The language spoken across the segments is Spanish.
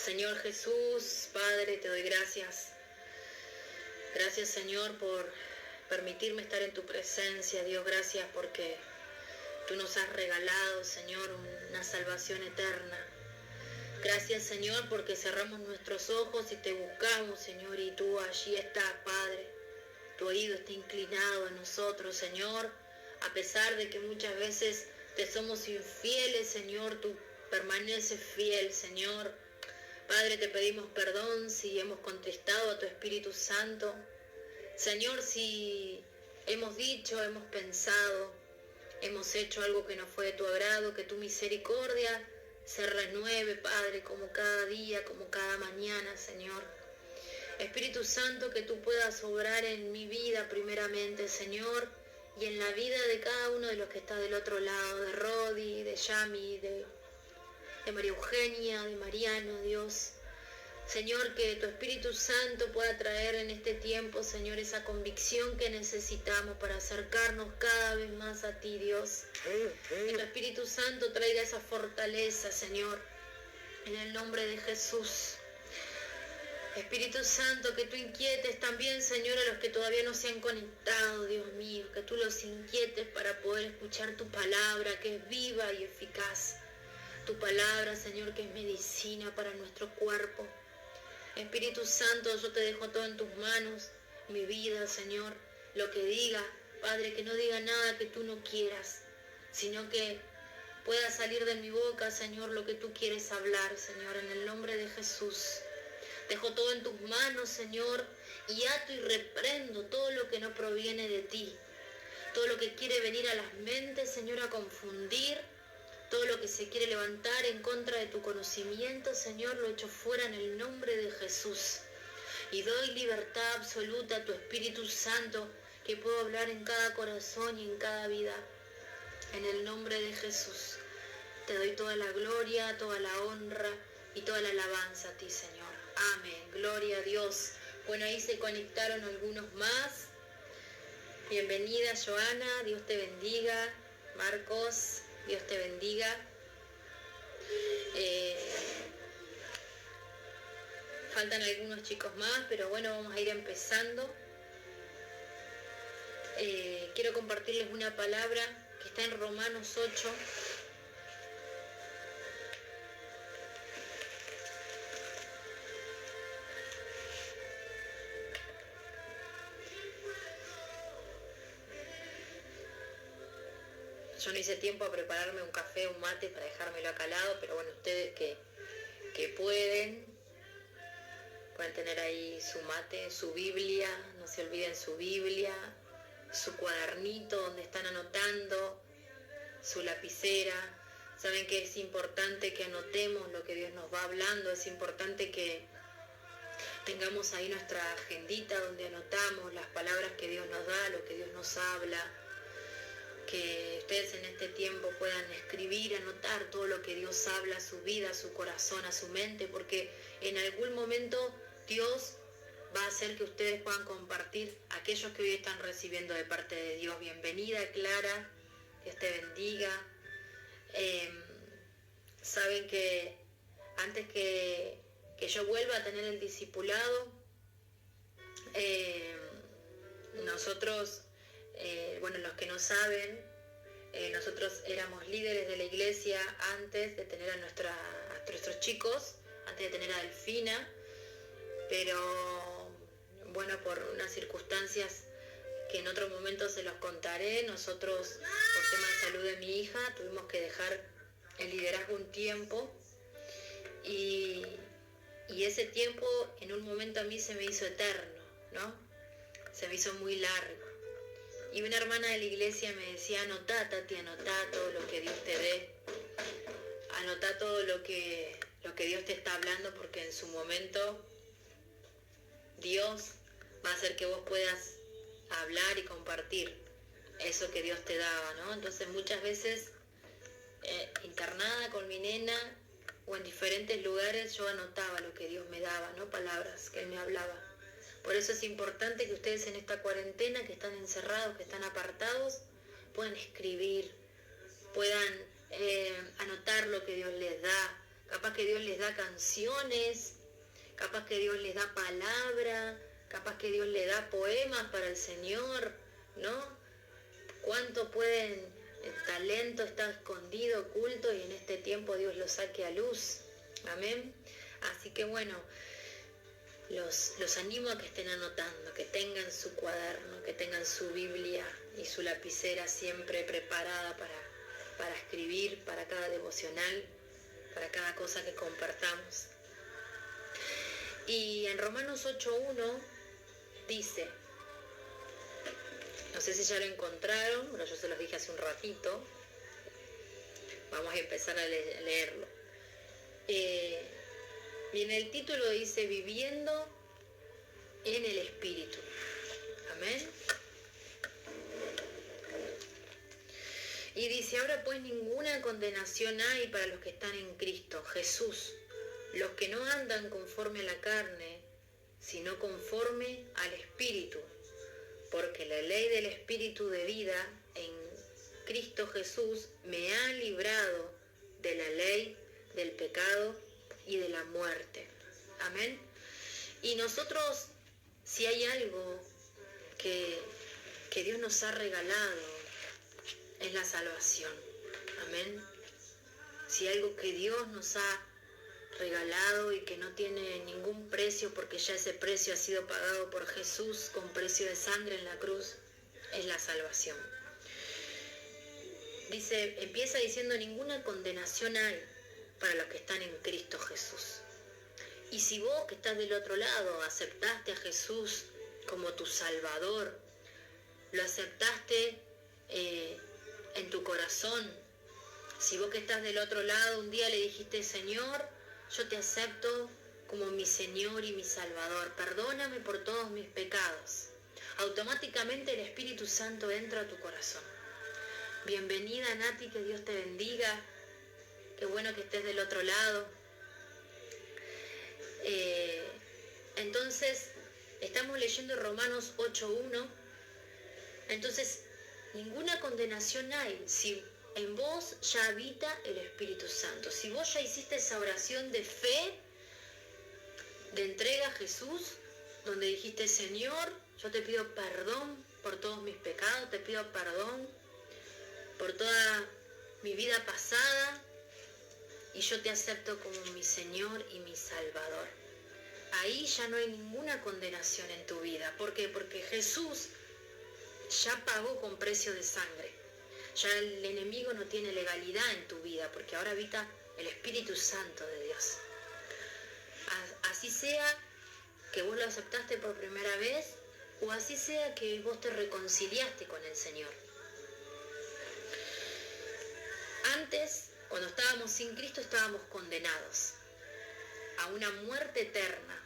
Señor Jesús, Padre, te doy gracias. Gracias, Señor, por permitirme estar en tu presencia. Dios, gracias porque tú nos has regalado, Señor, una salvación eterna. Gracias, Señor, porque cerramos nuestros ojos y te buscamos, Señor, y tú allí estás, Padre. Tu oído está inclinado a nosotros, Señor, a pesar de que muchas veces te somos infieles, Señor, tú permaneces fiel, Señor. Padre, te pedimos perdón si hemos contristado a tu Espíritu Santo. Señor, si hemos dicho, hemos pensado, hemos hecho algo que no fue de tu agrado, que tu misericordia se renueve, Padre, como cada día, como cada mañana, Señor. Espíritu Santo, que tú puedas obrar en mi vida primeramente, Señor, y en la vida de cada uno de los que está del otro lado, de Rodi, de Yami, de María Eugenia, de Mariano, Dios. Señor, que tu Espíritu Santo pueda traer en este tiempo, Señor, esa convicción que necesitamos para acercarnos cada vez más a ti, Dios. Que tu Espíritu Santo traiga esa fortaleza, Señor, en el nombre de Jesús. Espíritu Santo, que tú inquietes también, Señor, a los que todavía no se han conectado, Dios mío, que tú los inquietes para poder escuchar tu palabra, que es viva y eficaz. Tu palabra, Señor, que es medicina para nuestro cuerpo. Espíritu Santo, yo te dejo todo en tus manos, mi vida, Señor, lo que diga, Padre, que no diga nada que tú no quieras, sino que pueda salir de mi boca, Señor, lo que tú quieres hablar, Señor, en el nombre de Jesús. Dejo todo en tus manos, Señor, y ato y reprendo todo lo que no proviene de ti, todo lo que quiere venir a las mentes, Señor, a confundir, todo lo que se quiere levantar en contra de tu conocimiento, Señor, lo echo fuera en el nombre de Jesús. Y doy libertad absoluta a tu Espíritu Santo, que puedo hablar en cada corazón y en cada vida. En el nombre de Jesús, te doy toda la gloria, toda la honra y toda la alabanza a ti, Señor. Amén. Gloria a Dios. Bueno, ahí se conectaron algunos más. Bienvenida, Joana. Dios te bendiga. Marcos, Dios te bendiga. Faltan algunos chicos más, pero bueno, vamos a ir empezando. Quiero compartirles una palabra que está en Romanos 8. Yo no hice tiempo a prepararme un café, un mate para dejármelo acá al lado, pero bueno, ustedes que pueden tener ahí su mate, su Biblia, no se olviden su Biblia, su cuadernito donde están anotando, su lapicera. Saben que es importante que anotemos lo que Dios nos va hablando, es importante que tengamos ahí nuestra agendita donde anotamos las palabras que Dios nos da, lo que Dios nos habla. Que ustedes en este tiempo puedan escribir, anotar todo lo que Dios habla a su vida, a su corazón, a su mente, porque en algún momento Dios va a hacer que ustedes puedan compartir aquellos que hoy están recibiendo de parte de Dios. Bienvenida, Clara, Dios te bendiga. Saben que antes que yo vuelva a tener el discipulado, nosotros... bueno, los que no saben, nosotros éramos líderes de la iglesia antes de tener a nuestros chicos, antes de tener a Delfina, pero bueno, por unas circunstancias que en otro momento se los contaré, nosotros, por tema de salud de mi hija, tuvimos que dejar el liderazgo un tiempo y ese tiempo en un momento a mí se me hizo eterno, ¿no? Se me hizo muy largo. Y una hermana de la iglesia me decía, anotá, Tati, anotá todo lo que Dios te dé, anotá todo lo que Dios te está hablando, porque en su momento Dios va a hacer que vos puedas hablar y compartir eso que Dios te daba, ¿no? Entonces muchas veces internada con mi nena o en diferentes lugares yo anotaba lo que Dios me daba, ¿no? Palabras que Él me hablaba. Por eso es importante que ustedes en esta cuarentena, que están encerrados, que están apartados, puedan escribir, puedan anotar lo que Dios les da, capaz que Dios les da canciones, capaz que Dios les da palabra, capaz que Dios les da poemas para el Señor, ¿no? ¿Cuánto el talento está escondido, oculto, y en este tiempo Dios lo saque a luz? Amén. Así que bueno, los animo a que estén anotando, que tengan su cuaderno, que tengan su Biblia y su lapicera siempre preparada para escribir, para cada devocional, para cada cosa que compartamos. Y en Romanos 8:1 dice, no sé si ya lo encontraron, bueno, yo se los dije hace un ratito, vamos a empezar a leerlo. Y en el título dice, viviendo en el Espíritu. Amén. Y dice, ahora pues ninguna condenación hay para los que están en Cristo Jesús, los que no andan conforme a la carne, sino conforme al Espíritu, porque la ley del Espíritu de vida en Cristo Jesús me ha librado de la ley del pecado y de la muerte. Amén. Y nosotros, si hay algo que Dios nos ha regalado, es la salvación. Amén. Si algo que Dios nos ha regalado y que no tiene ningún precio, porque ya ese precio ha sido pagado por Jesús con precio de sangre en la cruz, es la salvación. Dice, empieza diciendo, ninguna condenación hay para los que están en Cristo Jesús. Y si vos que estás del otro lado aceptaste a Jesús como tu Salvador, lo aceptaste en tu corazón, si vos que estás del otro lado un día le dijiste, Señor, yo te acepto como mi Señor y mi Salvador, perdóname por todos mis pecados, automáticamente el Espíritu Santo entra a tu corazón. Bienvenida, Nati, que Dios te bendiga, qué bueno que estés del otro lado. Entonces, estamos leyendo Romanos 8:1, entonces, ninguna condenación hay si en vos ya habita el Espíritu Santo. Si vos ya hiciste esa oración de fe, de entrega a Jesús, donde dijiste, Señor, yo te pido perdón por todos mis pecados, te pido perdón por toda mi vida pasada, y yo te acepto como mi Señor y mi Salvador. Ahí ya no hay ninguna condenación en tu vida. ¿Por qué? Porque Jesús ya pagó con precio de sangre. Ya el enemigo no tiene legalidad en tu vida, porque ahora habita el Espíritu Santo de Dios. Así sea que vos lo aceptaste por primera vez, o así sea que vos te reconciliaste con el Señor. Antes, cuando estábamos sin Cristo, estábamos condenados a una muerte eterna.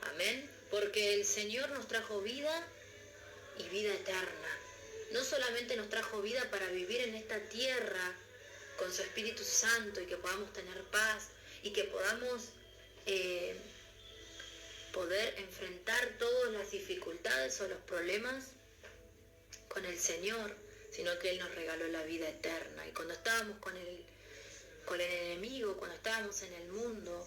Amén. Porque el Señor nos trajo vida y vida eterna. No solamente nos trajo vida para vivir en esta tierra con su Espíritu Santo y que podamos tener paz y que podamos poder enfrentar todas las dificultades o los problemas con el Señor, sino que Él nos regaló la vida eterna. Y cuando estábamos con el enemigo, cuando estábamos en el mundo,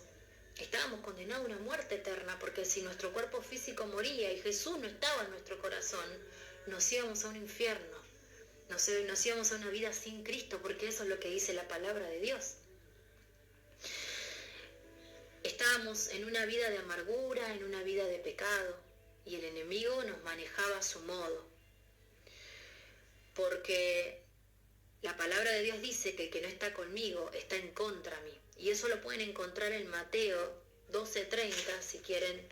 estábamos condenados a una muerte eterna, porque si nuestro cuerpo físico moría y Jesús no estaba en nuestro corazón, nos íbamos a un infierno, nos íbamos a una vida sin Cristo, porque eso es lo que dice la palabra de Dios. Estábamos en una vida de amargura, en una vida de pecado, y el enemigo nos manejaba a su modo. Porque la palabra de Dios dice que el que no está conmigo está en contra mí. Y eso lo pueden encontrar en Mateo 12:30, si quieren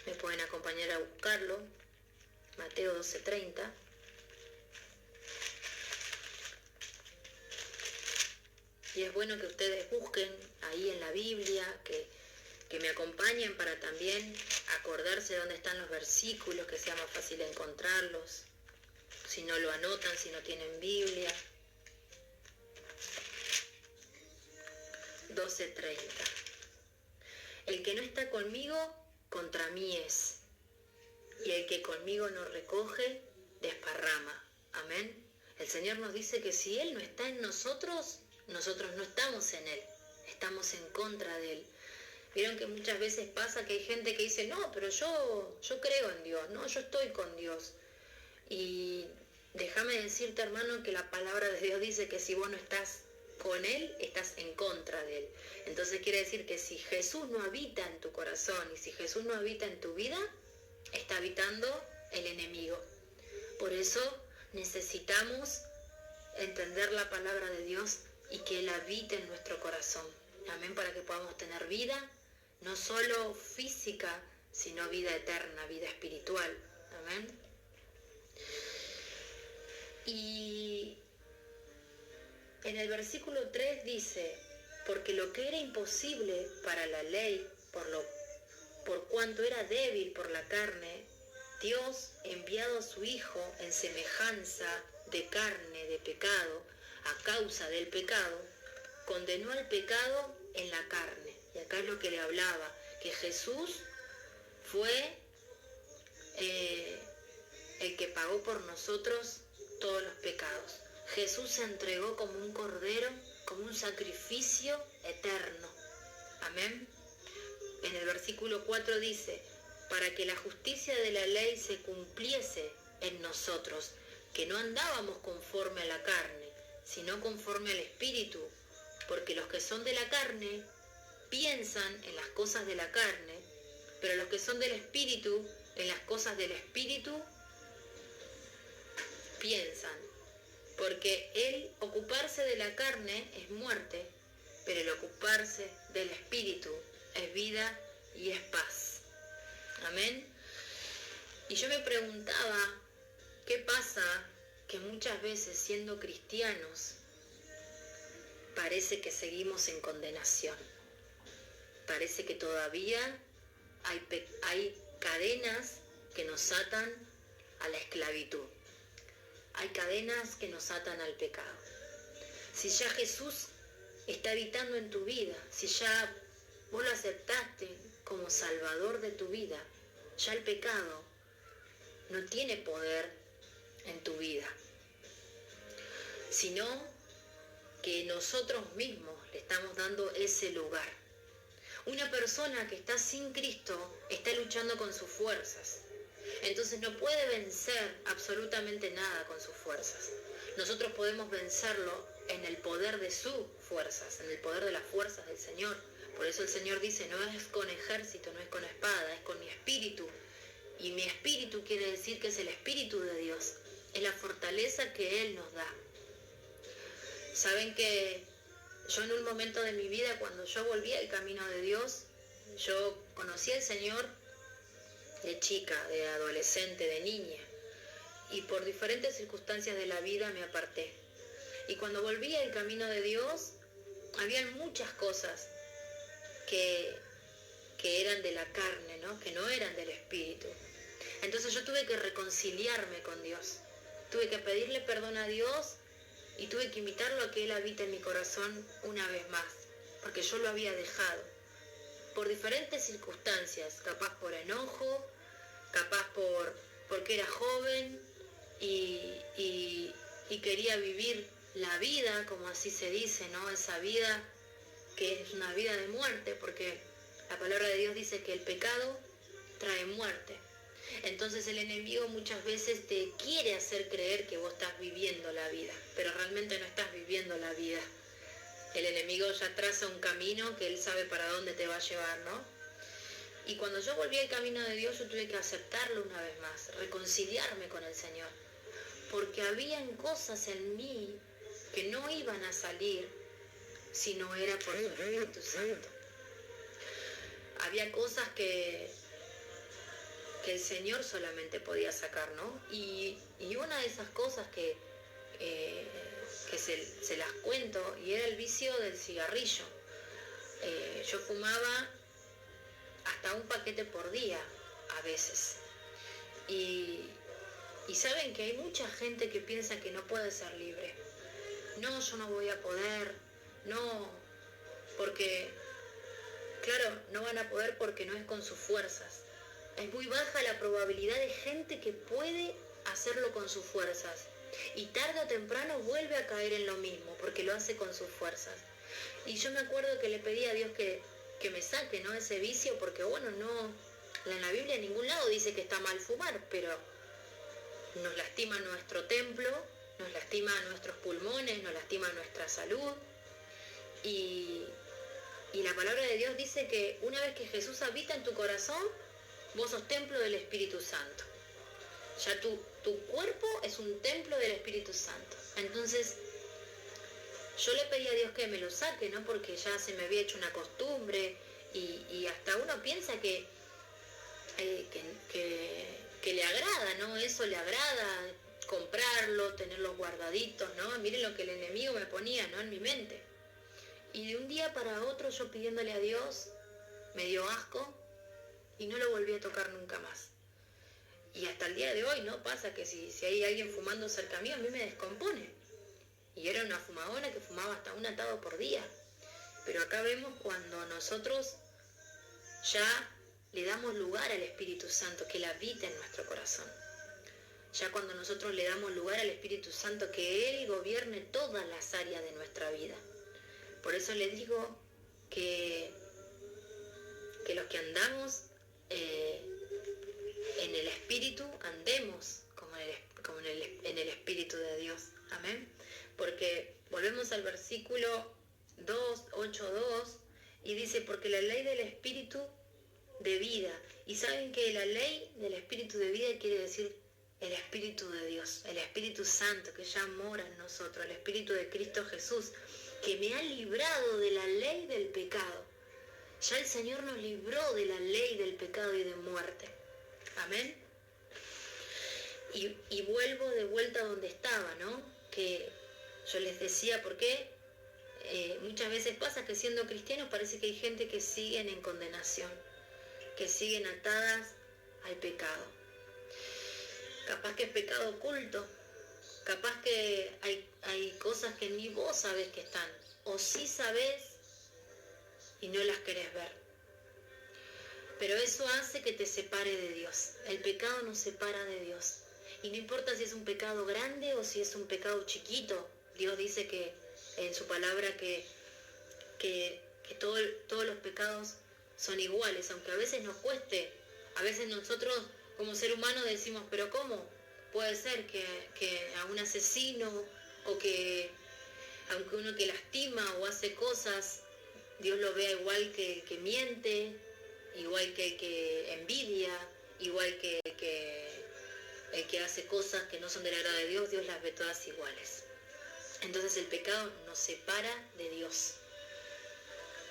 me pueden acompañar a buscarlo. Mateo 12:30. Y es bueno que ustedes busquen ahí en la Biblia, que me acompañen para también acordarse de dónde están los versículos, que sea más fácil encontrarlos. Si no lo anotan, si no tienen Biblia. 12:30. El que no está conmigo, contra mí es. Y el que conmigo no recoge, desparrama. Amén. El Señor nos dice que si Él no está en nosotros, nosotros no estamos en Él. estamos en contra de Él. Vieron que muchas veces pasa que hay gente que dice, no, pero yo creo en Dios, no, yo estoy con Dios. Y déjame decirte, hermano, que la palabra de Dios dice que si vos no estás con Él, estás en contra de Él. Entonces quiere decir que si Jesús no habita en tu corazón y si Jesús no habita en tu vida, está habitando el enemigo. Por eso necesitamos entender la palabra de Dios y que Él habite en nuestro corazón. Amén, para que podamos tener vida, no solo física, sino vida eterna, vida espiritual. Amén. Y en el versículo 3 dice, porque lo que era imposible para la ley, por cuanto era débil por la carne, Dios, enviado a su Hijo en semejanza de carne de pecado, a causa del pecado, condenó al pecado en la carne. Y acá es lo que le hablaba, que Jesús fue el que pagó por nosotros todos los pecados. Jesús se entregó como un cordero, como un sacrificio eterno. Amén. En el versículo 4 dice, para que la justicia de la ley se cumpliese en nosotros, que no andábamos conforme a la carne, sino conforme al Espíritu, porque los que son de la carne piensan en las cosas de la carne, pero los que son del Espíritu, en las cosas del Espíritu piensan. Porque el ocuparse de la carne es muerte, pero el ocuparse del Espíritu es vida y es paz. Amén. Y yo me preguntaba, ¿qué pasa que muchas veces siendo cristianos parece que seguimos en condenación? Parece que todavía hay cadenas que nos atan a la esclavitud. Hay cadenas que nos atan al pecado. Si ya Jesús está habitando en tu vida, si ya vos lo aceptaste como Salvador de tu vida, ya el pecado no tiene poder en tu vida, sino que nosotros mismos le estamos dando ese lugar. Una persona que está sin Cristo está luchando con sus fuerzas. Entonces no puede vencer absolutamente nada con sus fuerzas. Nosotros podemos vencerlo en el poder de sus fuerzas, en el poder de las fuerzas del Señor. Por eso el Señor dice, no es con ejército, no es con espada, es con mi espíritu. Y mi espíritu quiere decir que es el espíritu de Dios, es la fortaleza que Él nos da. Saben que yo en un momento de mi vida, cuando yo volví al camino de Dios, yo conocí al Señor de chica, de adolescente, de niña, y por diferentes circunstancias de la vida me aparté. Y cuando volví al camino de Dios, habían muchas cosas que eran de la carne, ¿no? Que no eran del espíritu. Entonces yo tuve que reconciliarme con Dios, tuve que pedirle perdón a Dios y tuve que invitarlo a que Él habite en mi corazón una vez más, porque yo lo había dejado por diferentes circunstancias, capaz por enojo, capaz porque era joven y quería vivir la vida, como así se dice, ¿no? Esa vida que es una vida de muerte, porque la palabra de Dios dice que el pecado trae muerte. Entonces el enemigo muchas veces te quiere hacer creer que vos estás viviendo la vida, pero realmente no estás viviendo la vida. El enemigo ya traza un camino que él sabe para dónde te va a llevar, ¿no? Y cuando yo volví al camino de Dios, yo tuve que aceptarlo una vez más, reconciliarme con el Señor, porque habían cosas en mí que no iban a salir si no era por su Espíritu Santo. Había cosas que el Señor solamente podía sacar, ¿no? Y una de esas cosas que se las cuento, y era el vicio del cigarrillo. Yo fumaba hasta un paquete por día, a veces. Y saben que hay mucha gente que piensa que no puede ser libre. No, yo no voy a poder, no, porque, claro, no van a poder porque no es con sus fuerzas. Es muy baja la probabilidad de gente que puede hacerlo con sus fuerzas. Y tarde o temprano vuelve a caer en lo mismo, porque lo hace con sus fuerzas. Y yo me acuerdo que le pedí a Dios que me saque, ¿no?, ese vicio, porque bueno, no, en la Biblia en ningún lado dice que está mal fumar, pero nos lastima nuestro templo, nos lastima nuestros pulmones, nos lastima nuestra salud. Y la palabra de Dios dice que una vez que Jesús habita en tu corazón, vos sos templo del Espíritu Santo. Ya tu cuerpo es un templo del Espíritu Santo. Entonces, yo le pedí a Dios que me lo saque, ¿no? Porque ya se me había hecho una costumbre y hasta uno piensa que le agrada, ¿no? Eso le agrada, comprarlo, tenerlos guardaditos, ¿no? Miren lo que el enemigo me ponía, ¿no?, en mi mente. Y de un día para otro yo pidiéndole a Dios, me dio asco y no lo volví a tocar nunca más. Y hasta el día de hoy, ¿no? Pasa que si hay alguien fumando cerca mío, a mí me descompone. Y era una fumadora que fumaba hasta un atado por día. Pero acá vemos cuando nosotros ya le damos lugar al Espíritu Santo, que Él habita en nuestro corazón. Ya cuando nosotros le damos lugar al Espíritu Santo, que Él gobierne todas las áreas de nuestra vida. Por eso le digo que los que andamos en el Espíritu, andemos como en el Espíritu de Dios. Amén. Porque volvemos al versículo 8:2 y dice, porque la ley del Espíritu de vida. Y saben que la ley del Espíritu de vida quiere decir el Espíritu de Dios, el Espíritu Santo que ya mora en nosotros, el Espíritu de Cristo Jesús, que me ha librado de la ley del pecado. Ya el Señor nos libró de la ley del pecado y de muerte. Amén. Y vuelvo de vuelta donde estaba, ¿no? Que yo les decía, porque muchas veces pasa que siendo cristianos parece que hay gente que siguen en condenación, que siguen atadas al pecado. Capaz que es pecado oculto, capaz que hay cosas que ni vos sabés que están, o sí sabés y no las querés ver. Pero eso hace que te separe de Dios. El pecado nos separa de Dios. Y no importa si es un pecado grande o si es un pecado chiquito. Dios dice que en su palabra que todos los pecados son iguales, aunque a veces nos cueste. A veces nosotros como ser humano decimos, pero ¿cómo puede ser que a un asesino o que aunque uno que lastima o hace cosas, Dios lo vea igual que miente, igual que el que envidia, igual que el que hace cosas que no son del agrado de Dios, Dios las ve todas iguales. Entonces el pecado nos separa de Dios.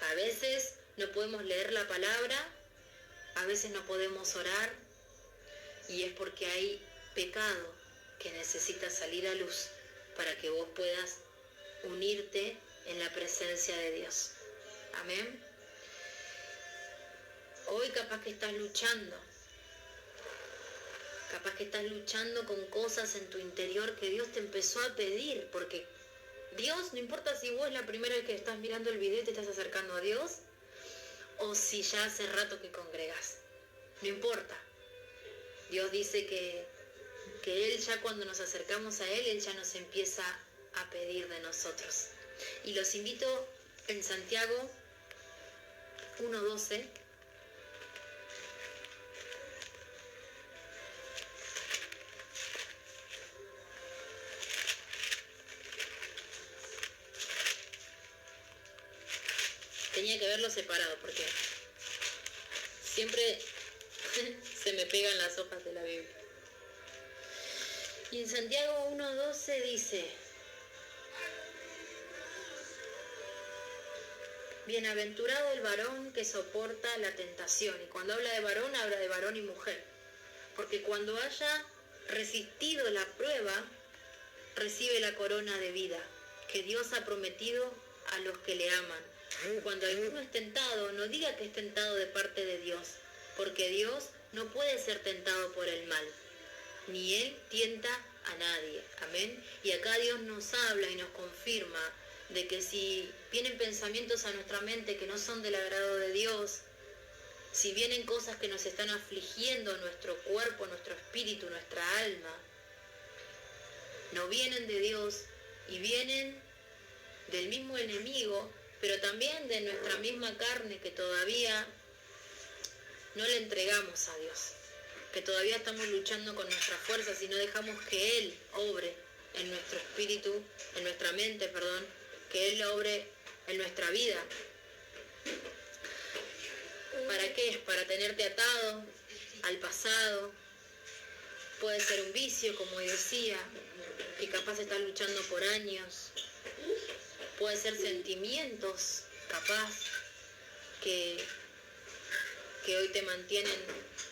A veces no podemos leer la palabra, a veces no podemos orar, y es porque hay pecado que necesita salir a luz para que vos puedas unirte en la presencia de Dios. Amén. Hoy capaz que estás luchando con cosas en tu interior que Dios te empezó a pedir, porque Dios, no importa si vos es la primera vez que estás mirando el video y te estás acercando a Dios, o si ya hace rato que congregas, no importa. Dios dice que Él ya cuando nos acercamos a Él ya nos empieza a pedir de nosotros. Y los invito en Santiago 1:12. Tenía que verlo separado porque siempre se me pegan las hojas de la Biblia. Y en Santiago 1:12 dice, bienaventurado el varón que soporta la tentación. Y cuando habla de varón, habla de varón y mujer. Porque cuando haya resistido la prueba, recibe la corona de vida que Dios ha prometido a los que le aman. Cuando alguno es tentado, no diga que es tentado de parte de Dios, porque Dios no puede ser tentado por el mal, ni Él tienta a nadie. Amén. Y acá Dios nos habla y nos confirma de que si vienen pensamientos a nuestra mente que no son del agrado de Dios, si vienen cosas que nos están afligiendo nuestro cuerpo, nuestro espíritu, nuestra alma, no vienen de Dios y vienen del mismo enemigo pero también de nuestra misma carne que todavía no le entregamos a Dios, que todavía estamos luchando con nuestras fuerzas y no dejamos que Él obre en nuestro espíritu, en nuestra mente, perdón, que Él obre en nuestra vida. ¿Para qué? Para tenerte atado al pasado. Puede ser un vicio, como decía, que capaz estás luchando por años. Puede ser sentimientos, capaz, que hoy te mantienen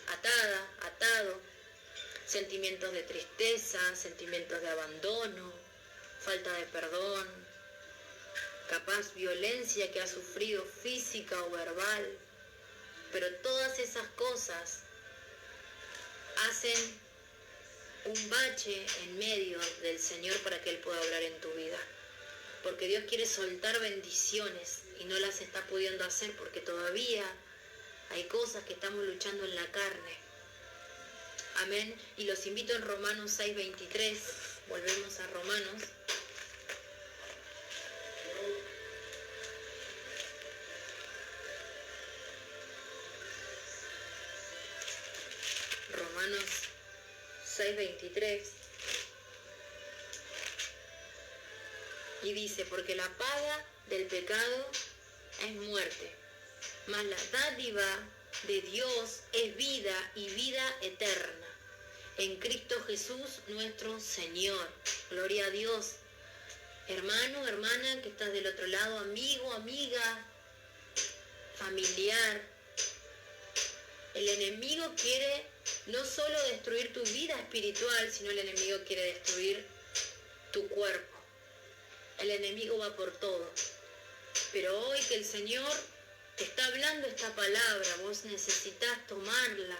atado. Sentimientos de tristeza, sentimientos de abandono, falta de perdón, capaz violencia que has sufrido física o verbal. Pero todas esas cosas hacen un bache en medio del Señor para que Él pueda obrar en tu vida. Porque Dios quiere soltar bendiciones y no las está pudiendo hacer porque todavía hay cosas que estamos luchando en la carne. Amén. Y los invito en Romanos 6:23. Volvemos a Romanos. Romanos 6:23. Y dice, porque la paga del pecado es muerte, mas la dádiva de Dios es vida y vida eterna en Cristo Jesús nuestro Señor. Gloria a Dios. Hermano, hermana que estás del otro lado, amigo, amiga, familiar. El enemigo quiere no solo destruir tu vida espiritual, sino el enemigo quiere destruir tu cuerpo. El enemigo va por todo. Pero hoy que el Señor te está hablando esta palabra, vos necesitas tomarla